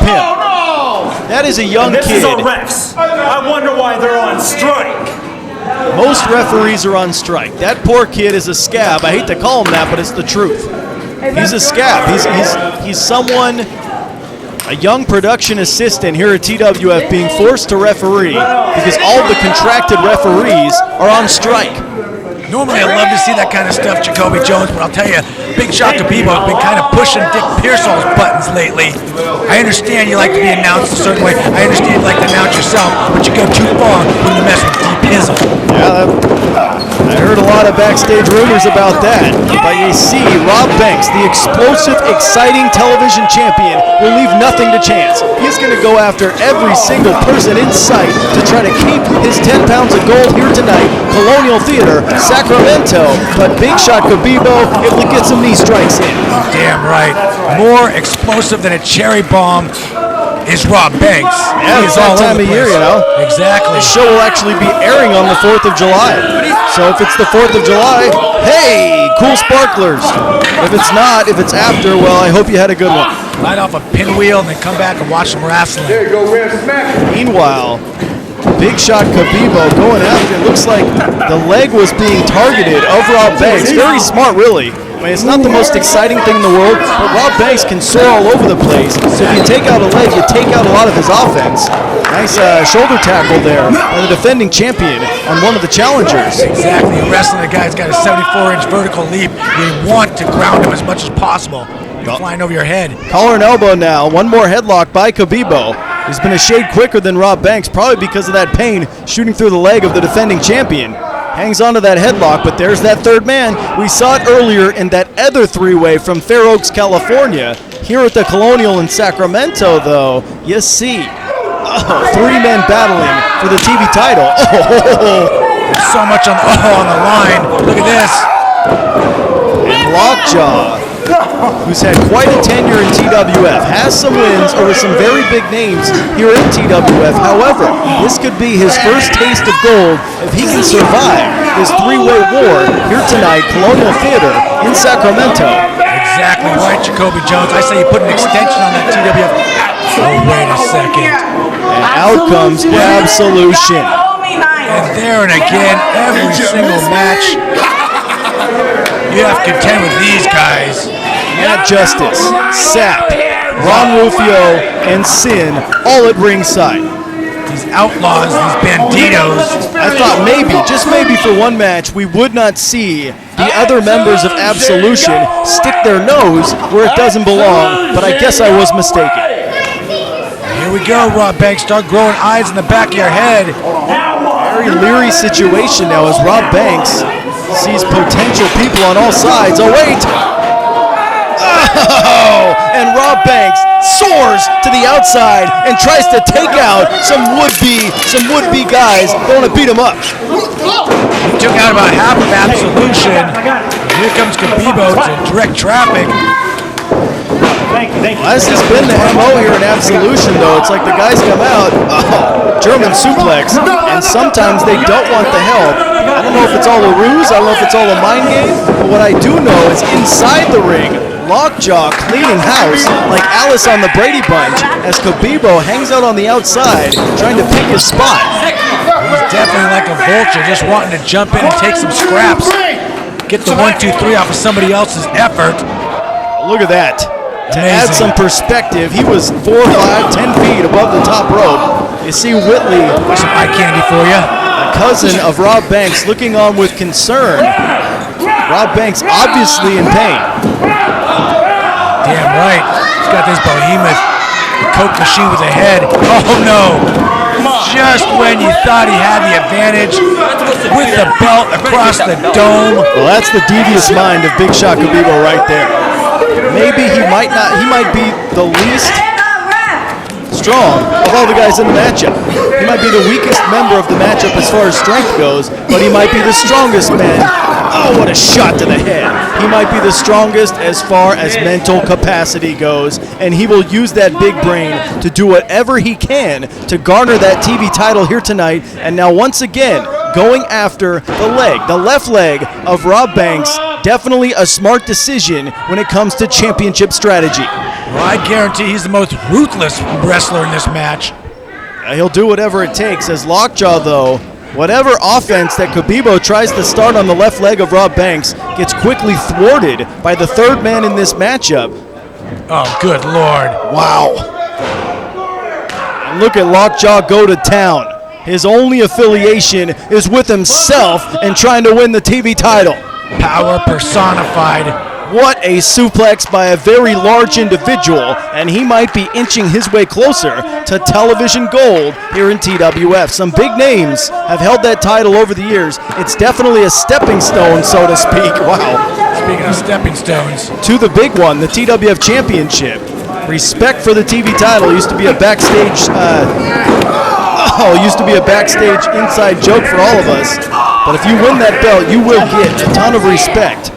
him. That is a young This kid. is our refs. I wonder why they're on strike. Most referees are on strike. That poor kid is a scab. I hate to call him that, but it's the truth. He's a scab. He's someone, a young production assistant here at TWF being forced to referee because all the contracted referees are on strike. Normally, I love to see that kind of stuff, Jacoby Jones, but I'll tell you, Big Shot Khabibov has been kind of pushing Dick Pearsall's buttons lately. I understand you like to be announced a certain way. I understand you like to announce yourself, but you go too far when you mess with Deep Pizzle. Yeah, I heard a lot of backstage rumors about that. But you see, Rob Banks, the explosive, exciting television champion, will leave nothing to chance. He's going to go after every single person in sight to try to keep his 10 pounds of gold here tonight. Colonial Theater, Sacramento. But Big Shot Khabibov able to get some knee strikes in. Damn right. More explosive than a cherry bomb is Rob Banks. Yeah, it's that time of year, you know. Exactly. The show will actually be airing on the 4th of July. So if it's the 4th of July, hey, cool sparklers. If it's not, if it's after, well, I hope you had a good one. Light off a pinwheel and then come back and watch some wrestling. There you go, Red Smack. Meanwhile, Big Shot Khabibov going after it. Looks like the leg was being targeted of Rob Banks. Very smart, really. I mean, it's not the most exciting thing in the world, but Rob Banks can soar all over the place. So if you take out a leg, you take out a lot of his offense. Nice shoulder tackle there by the defending champion on one of the challengers. Exactly. You're wrestling a guy who's got a 74-inch vertical leap. You want to ground him as much as possible. You're flying over your head. Collar and elbow now. One more headlock by Khabibov. He's been a shade quicker than Rob Banks, probably because of that pain shooting through the leg of the defending champion. Hangs onto that headlock, but there's that third man. We saw it earlier in that other three-way from Fair Oaks, California. Here at the Colonial in Sacramento, though, you see three men battling for the TV title. There's so much on the line. Look at this. And Lockjaw, who's had quite a tenure in TWF, has some wins over some very big names here in TWF. However, this could be his first taste of gold if he can survive this three-way war here tonight, Colonial Theater in Sacramento. Exactly right, Jacoby Jones. I say you put an extension on that TWF. Oh, wait a second. And out comes Absolution. And there and again, every single match, you have to contend with these guys. Matt Justice, Sap, Ron Rufio, and Sin all at ringside. These outlaws, these banditos. I thought maybe, just maybe for one match, we would not see the other members of Absolution stick their nose where it doesn't belong, but I guess I was mistaken. Here we go, Rob Banks. Start growing eyes in the back of your head. Very leery situation now as Rob Banks sees potential people on all sides. Oh, wait! Oh, and Rob Banks soars to the outside and tries to take out some would-be guys that want to beat him up. He took out about half of Absolution. Here comes Khabibov to direct traffic. This has been the MO here in Absolution, though. It's like the guys come out, German suplex, and sometimes they don't want the help. I don't know if it's all a ruse, I don't know if it's all a mind game, but what I do know is inside the ring, Lockjaw cleaning house like Alice on the Brady Bunch as Khabibov hangs out on the outside trying to pick his spot. He's definitely like a vulture, just wanting to jump in and take some scraps. Get the 1-2-3 off of somebody else's effort. Look at that. To add some perspective, he was 4, 5, 10 feet above the top rope. You see Whitley, some eye candy for you. a cousin of Rob Banks, looking on with concern. Rob Banks obviously in pain. Damn right. He's got this behemoth Coke machine with a head. Oh no. Just when you thought he had the advantage with the belt across the dome. Well, that's the devious mind of Big Shot Khabibov right there. Maybe he might be the least strong of all the guys in the matchup. He might be the weakest member of the matchup as far as strength goes, but he might be the strongest man. Oh, what a shot to the head. He might be the strongest as far as mental capacity goes, and he will use that big brain to do whatever he can to garner that TV title here tonight. And now once again, going after the left leg of Rob Banks. Definitely a smart decision when it comes to championship strategy. Well, I guarantee he's the most ruthless wrestler in this match. He'll do whatever it takes. As Lockjaw, though, whatever offense that Khabibov tries to start on the left leg of Rob Banks gets quickly thwarted by the third man in this matchup. Oh, good Lord. Wow. And look at Lockjaw go to town. His only affiliation is with himself and trying to win the TV title. Power personified. What a suplex by a very large individual, and he might be inching his way closer to television gold here in TWF. Some big names have held that title over the years. It's definitely a stepping stone, so to speak. Wow. Speaking of stepping stones. To the big one, the TWF Championship. Respect for the TV title used to be a backstage inside joke for all of us. But if you win that belt, you will get a ton of respect.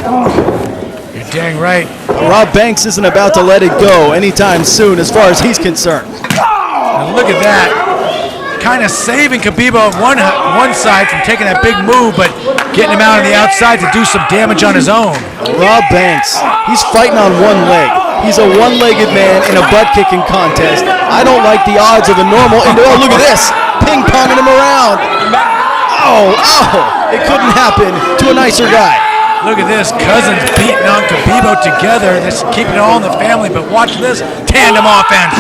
You're dang right. Rob Banks isn't about to let it go anytime soon as far as he's concerned. Now look at that. Kind of saving Khabibov on one side from taking that big move, but getting him out on the outside to do some damage on his own. Rob Banks, he's fighting on one leg. He's a one-legged man in a butt-kicking contest. I don't like the odds of a normal... Oh, look at this. Ping-ponging him around. Oh, it couldn't happen to a nicer guy. Look at this. Cousins beating on Khabibov together. This is keeping it all in the family, but watch this. Tandem offense.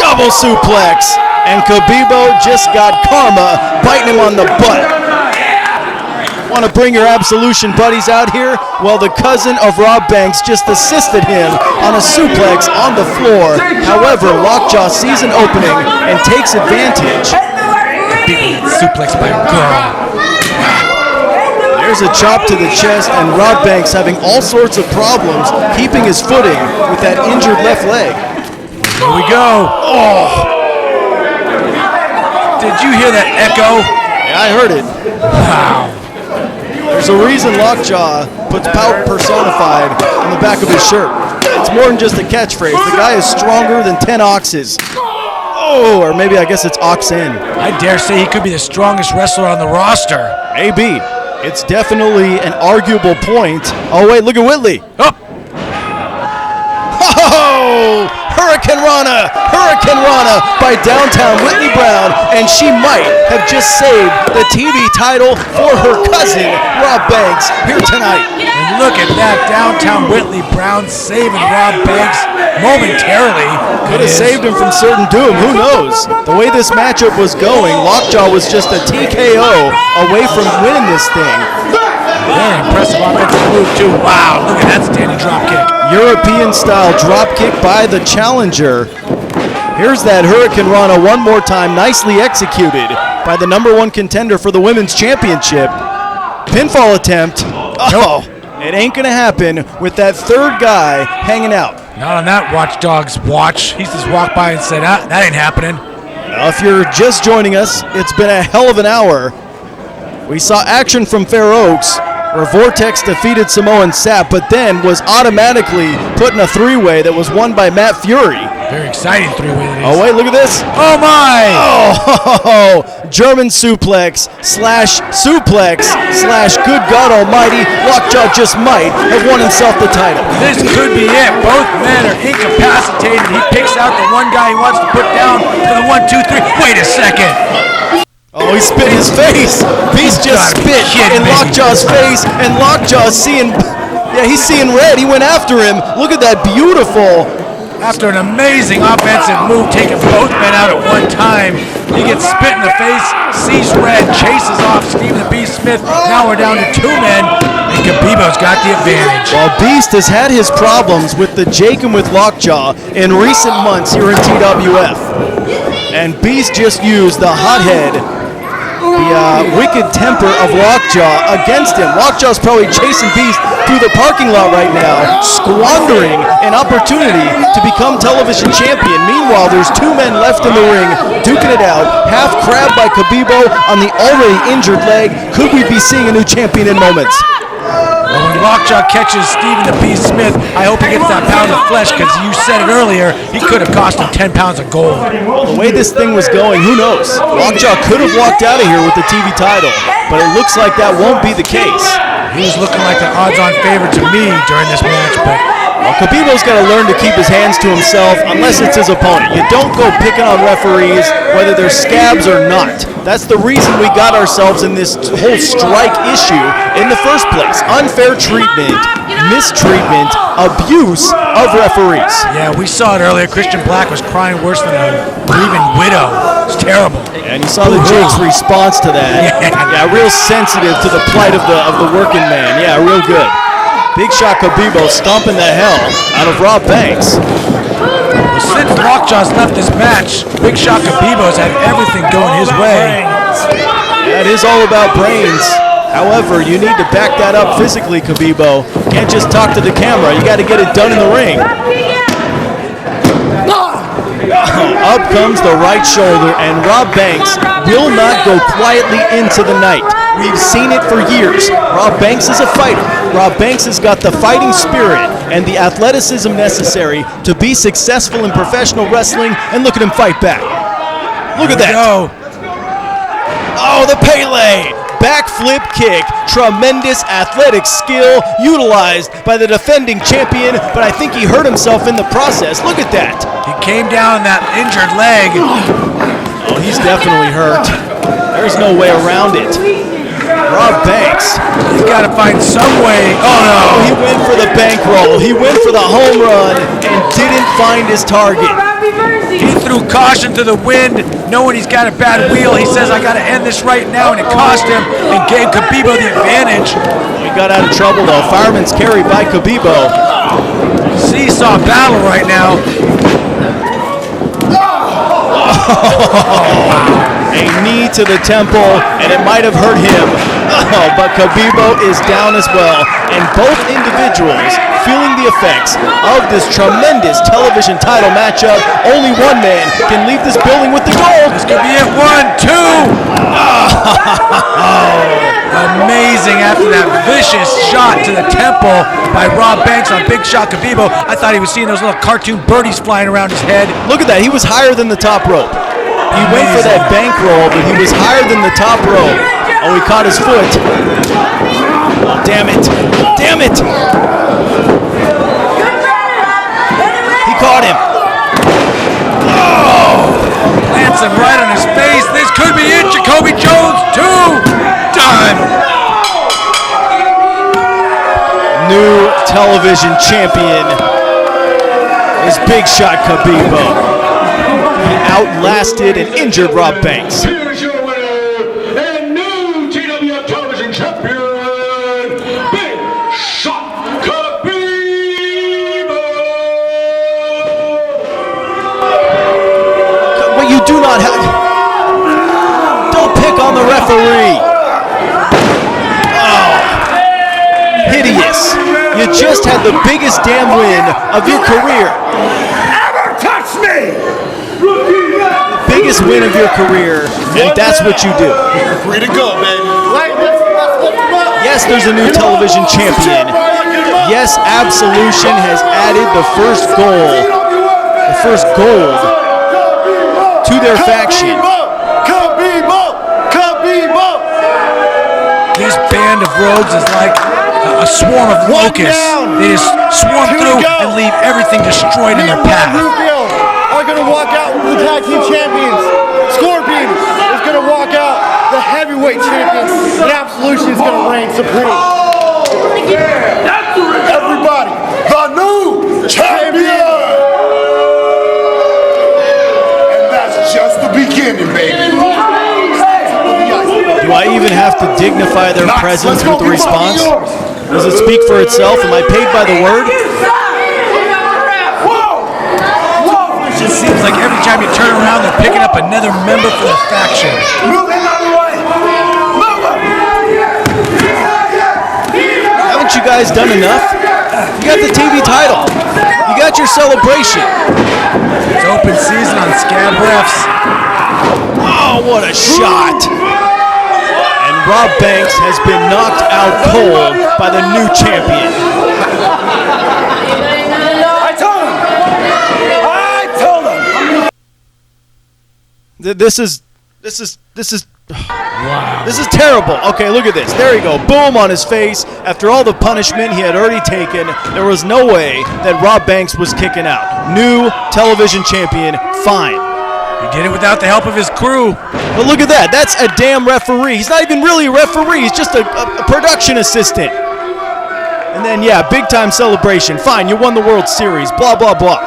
Double suplex. And Khabibov just got karma biting him on the butt. Want to bring your Absolution buddies out here? Well, the cousin of Rob Banks just assisted him on a suplex on the floor. However, Lockjaw sees an opening and takes advantage. Suplex by a girl. There's a chop to the chest, and Rob Banks having all sorts of problems keeping his footing with that injured left leg. Here we go. Oh! Did you hear that echo? Yeah, I heard it. Wow. There's a reason Lockjaw puts power personified on the back of his shirt. It's more than just a catchphrase. The guy is stronger than 10 oxes. Oh, or maybe I guess it's oxen. I dare say he could be the strongest wrestler on the roster. Maybe. It's definitely an arguable point. Oh, wait, look at Whitley. Oh! Oh! Hurricane Rana by downtown Whitney Brown, and she might have just saved the TV title for her cousin, Rob Banks, here tonight. And look at that, downtown Whitley Brown saving Rob Banks momentarily. Could have saved him from certain doom, who knows? The way this matchup was going, Lockjaw was just a TKO away from winning this thing. Very impressive offensive move too. Wow, look at that standing drop kick. European-style dropkick by the challenger. Here's that Hurricane Rana one more time, nicely executed by the #1 contender for the Women's Championship. Pinfall attempt. Oh, it ain't going to happen with that third guy hanging out. Not on that watchdog's watch. He just walked by and said, that ain't happening. Now, if you're just joining us, it's been a hell of an hour. We saw action from Fair Oaks, where Vortex defeated Samoan Sap, but then was automatically put in a three-way that was won by Matt Fury. Very exciting three-way that is. Oh, wait, look at this. Oh, my! Oh, German suplex slash good God almighty, Lockjaw just might have won himself the title. This could be it. Both men are incapacitated. He picks out the one guy he wants to put down for the 1, 2, 3. Wait a second. Oh, he spit in his face. Beast just spit in Lockjaw's face, and Lockjaw's he's seeing red. He went after him. Look at that beautiful. After an amazing offensive move, taking both men out at one time, he gets spit in the face, sees red, chases off Stephen the Beast Smith. Now we're down to 2 men, and Khabibov's got the advantage. Well, Beast has had his problems with the Jake and with Lockjaw in recent months here in TWF. And Beast just used the hothead, the wicked temper of Lockjaw against him. Lockjaw's probably chasing Beast through the parking lot right now, squandering an opportunity to become television champion. Meanwhile, there's 2 men left in the ring, duking it out. Half crab by Khabibov on the already injured leg. Could we be seeing a new champion in moments? Well, when Lockjaw catches Stephen the Beast Smith, I hope he gets that pound of flesh, because you said it earlier, he could have cost him 10 pounds of gold. Well, the way this thing was going, who knows? Lockjaw could have walked out of here with the TV title, but it looks like that won't be the case. He was looking like the odds-on favorite to me during this match, but Well, Khabib's got to learn to keep his hands to himself unless it's his opponent. You don't go picking on referees, whether they're scabs or not. That's the reason we got ourselves in this whole strike issue in the first place. Unfair treatment, mistreatment, abuse of referees. Yeah, we saw it earlier. Christian Black was crying worse than a grieving widow. It's terrible. And you saw the Jake's response to that. Yeah, real sensitive to the plight of the working man. Yeah, real good. Big Shot Khabib stomping the hell out of Rob Banks. Well, since Lockjaw's left this match, Big Shot Khabib has had everything going his way. Yeah, it is all about brains. However, you need to back that up physically, Khabib. Can't just talk to the camera. You got to get it done in the ring. Up comes the right shoulder, and Rob Banks will not go quietly into the night. We've seen it for years. Rob Banks is a fighter. Rob Banks has got the fighting spirit and the athleticism necessary to be successful in professional wrestling, and look at him fight back. Look at that. Oh, the Pele. Backflip kick. Tremendous athletic skill utilized by the defending champion, but I think he hurt himself in the process. Look at that. He came down on that injured leg. Oh, he's definitely hurt. There's no way around it. Rob Banks. He's got to find some way. Oh, no. He went for the bankroll. He went for the home run and didn't find his target. He threw caution to the wind, knowing he's got a bad wheel. He says, I got to end this right now, and it cost him and gave Khabib the advantage. He got out of trouble, though. Fireman's carry by Khabib. Seesaw battle right now. A knee to the temple, and it might have hurt him. But Khabib is down as well. And both individuals feeling the effects of this tremendous television title matchup. Only one man can leave this building with the gold. This could be it. 1, 2. Amazing after that vicious shot to the temple by Rob Banks on Big Shot Khabib. I thought he was seeing those little cartoon birdies flying around his head. Look at that. He was higher than the top rope. He went for that bankroll, but he was higher than the top rope. Oh, he caught his foot. Oh, damn it. Damn it. He caught him. Oh! Plants him right on his face. This could be it. Jacoby Jones, 2. Done. New television champion is Big Shot Khabib. He outlasted and injured Rob Banks. Here's your winner and new TW television champion, Big Shot Khabib. But you do not have... Don't pick on the referee. Oh. Hideous. You just had the biggest damn win of your career. Ever touch me! Biggest win of your career, and that's what you do. Free to go, baby. Yes, there's a new television champion. Yes, Absolution has added the first gold to their faction. This band of rogues is like a swarm of locusts. They just swarm through and leave everything destroyed in their path. Are going to walk out with the tag team champions. Scorpion is going to walk out the heavyweight champions, and Absolution is going to reign supreme. Everybody, the new champion! And that's just the beginning, baby. Do I even have to dignify their presence with the response? Does it speak for itself? Am I paid by the word? It seems like every time you turn around, they're picking up another member for the faction. Haven't you guys done enough? You got the TV title. You got your celebration. It's open season on Scab Refs. Oh, what a shot. And Rob Banks has been knocked out cold by the new champion. This is This is wow. This is terrible. Okay, look at this. There you go. Boom on his face. After all the punishment he had already taken, there was no way that Rob Banks was kicking out. New television champion, fine. He did it without the help of his crew. But look at that. That's a damn referee. He's not even really a referee. He's just a production assistant. And then, yeah, big-time celebration. Fine, you won the World Series. Blah, blah, blah.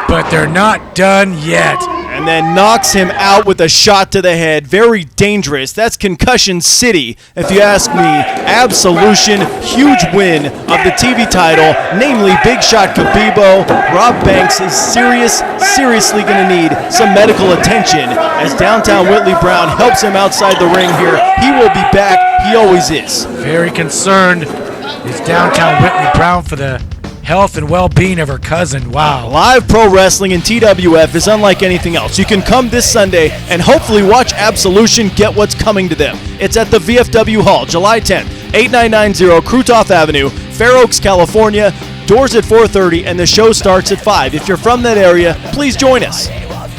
But they're not done yet. And then knocks him out with a shot to the head. Very dangerous. That's Concussion City, if you ask me. Absolution, huge win of the TV title, namely Big Shot Khabib. Rob Banks is seriously going to need some medical attention as downtown Whitley Brown helps him outside the ring here. He will be back. He always is. Very concerned is downtown Whitley Brown for the health and well-being of her cousin. Wow. Live pro wrestling in TWF is unlike anything else. You can come this Sunday and hopefully watch Absolution get what's coming to them. It's at the VFW Hall, July 10th, 8990 Krutoff Avenue, Fair Oaks, California. Doors at 4:30 and the show starts at 5. If you're from that area, please join us.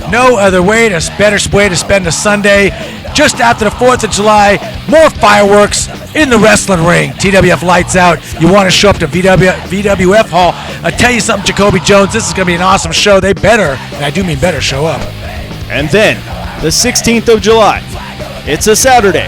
No other way to better way to spend a Sunday. Just after the 4th of July, more fireworks in the wrestling ring. TWF lights out. You want to show up to VWF Hall. I tell you something, Jacoby Jones, this is going to be an awesome show. They better, and I do mean better, show up. And then, the 16th of July, it's a Saturday.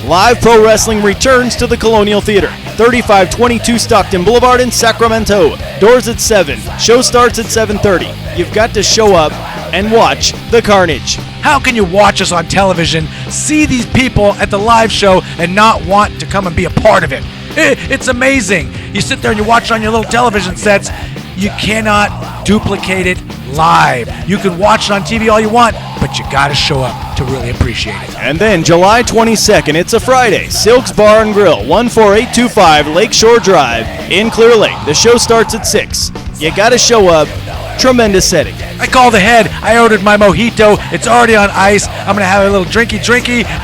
Live Pro Wrestling returns to the Colonial Theater, 3522 Stockton Boulevard in Sacramento. Doors at 7. Show starts at 7:30. You've got to show up and watch the carnage. How can you watch us on television, see these people at the live show, and not want to come and be a part of it? It's amazing. You sit there and you watch it on your little television sets. You cannot duplicate it live. You can watch it on TV all you want, but you got to show up to really appreciate it. And then July 22nd, it's a Friday. Silk's Bar and Grill, 14825 Lakeshore Drive in Clear Lake. The show starts at 6. You got to show up. Tremendous setting. I called ahead. I ordered my mojito. It's already on ice. I'm going to have a little drinky,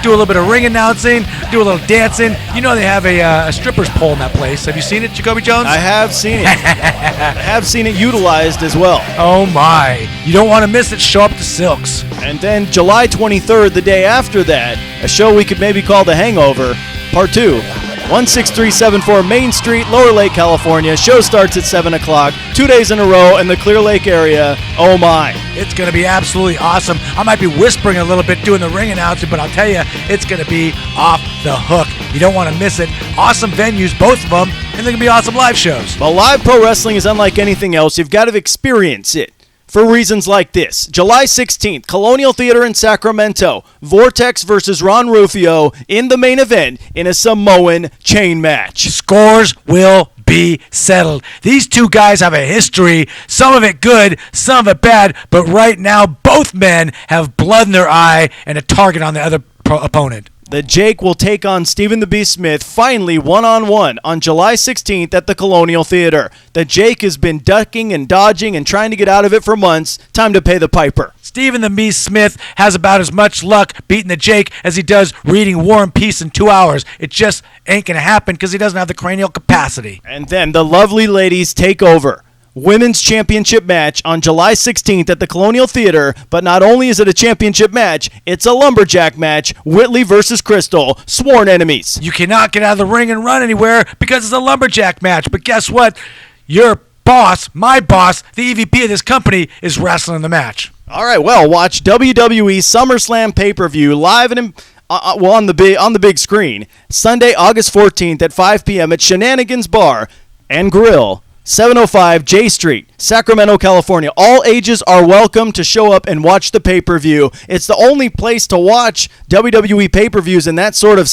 do a little bit of ring announcing, do a little dancing. You know they have a stripper's pole in that place. Have you seen it, Jacoby Jones? I have seen it. I have seen it utilized as well. Oh, my. You don't want to miss it. Show up to Silks. And then July 23rd, the day after that, a show we could maybe call The Hangover, Part 2. 16374 Main Street, Lower Lake, California. Show starts at 7 o'clock. 2 days in a row in the Clear Lake area. Oh, my. It's going to be absolutely awesome. I might be whispering a little bit doing the ring announcing, but I'll tell you, it's going to be off the hook. You don't want to miss it. Awesome venues, both of them, and they're going to be awesome live shows. Well, live pro wrestling is unlike anything else. You've got to experience it. For reasons like this, July 16th, Colonial Theater in Sacramento, Vortex versus Ron Rufio in the main event in a Samoan chain match. Scores will be settled. These two guys have a history, some of it good, some of it bad, but right now both men have blood in their eye and a target on the other opponent. The Jake will take on Stephen the Beast Smith finally one-on-one on July 16th at the Colonial Theater. The Jake has been ducking and dodging and trying to get out of it for months. Time to pay the piper. Stephen the Beast Smith has about as much luck beating the Jake as he does reading War and Peace in 2 hours. It just ain't going to happen because he doesn't have the cranial capacity. And then the lovely ladies take over. Women's championship match on July 16th at the Colonial Theater, but not only is it a championship match, it's a lumberjack match, Whitley versus Crystal, sworn enemies. You cannot get out of the ring and run anywhere because it's a lumberjack match, but guess what? Your boss, my boss, the EVP of this company, is wrestling the match. All right, well, watch WWE SummerSlam pay-per-view live and on the big screen, Sunday, August 14th at 5 p.m. at Shenanigans Bar and Grill, 705 J Street, Sacramento, California. All ages are welcome to show up and watch the pay-per-view. It's the only place to watch WWE pay-per-views in that sort of